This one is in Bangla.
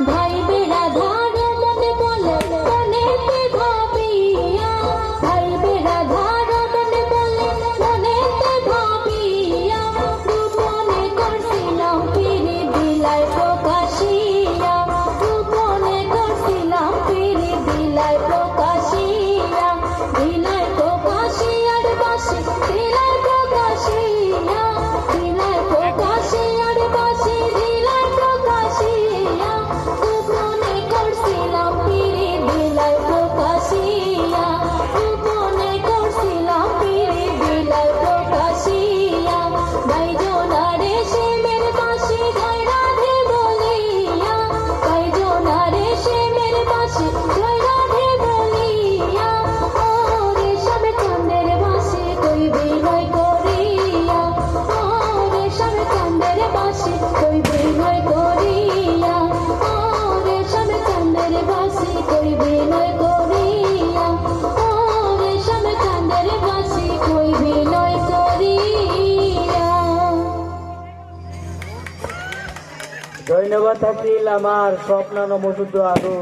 ভাই বেড়াধার মনে বলে মনেতে ভাবিয়া, ভাই বেড়াধার মনে বলে মনেতে ভাবিয়া, গোপনে করছিলাম পিরি দিলাই প্রকাশিয়া, গোপনে করছিলাম পিরি দিলাই প্রকাশিয়া, দিলাই প্রকাশিয়ার বাসি দিলাই প্রকাশিয়া, দিলাই প্রকাশিয়ার বাসি দিলাই প্রকাশিয়া, গোপনে করছিলাম পিরি দিলাই প্রকাশিয়া, গোপনে করছিলাম পিরি দিলাই প্রকাশিয়া, ভাইজনারে সেমের বাসি ধইরা দে বলিয়া, ভাইজনারে সেমের বাসি ধইরা দে বলিয়া, ওরে সবে চাঁদের বাসি কই বিনয় করিয়া, ওরে সবে চাঁদের বাসি কই বিনয় করিয়া, ওরে সবে চাঁদের বাসি কই বিনয় করিয়া, ওরে সবে চাঁদের বাসি কই বিনয় করিয়া। ধন্যবাদ থাকিল আমার স্বপ্ন নমসুদ্ধ আরো।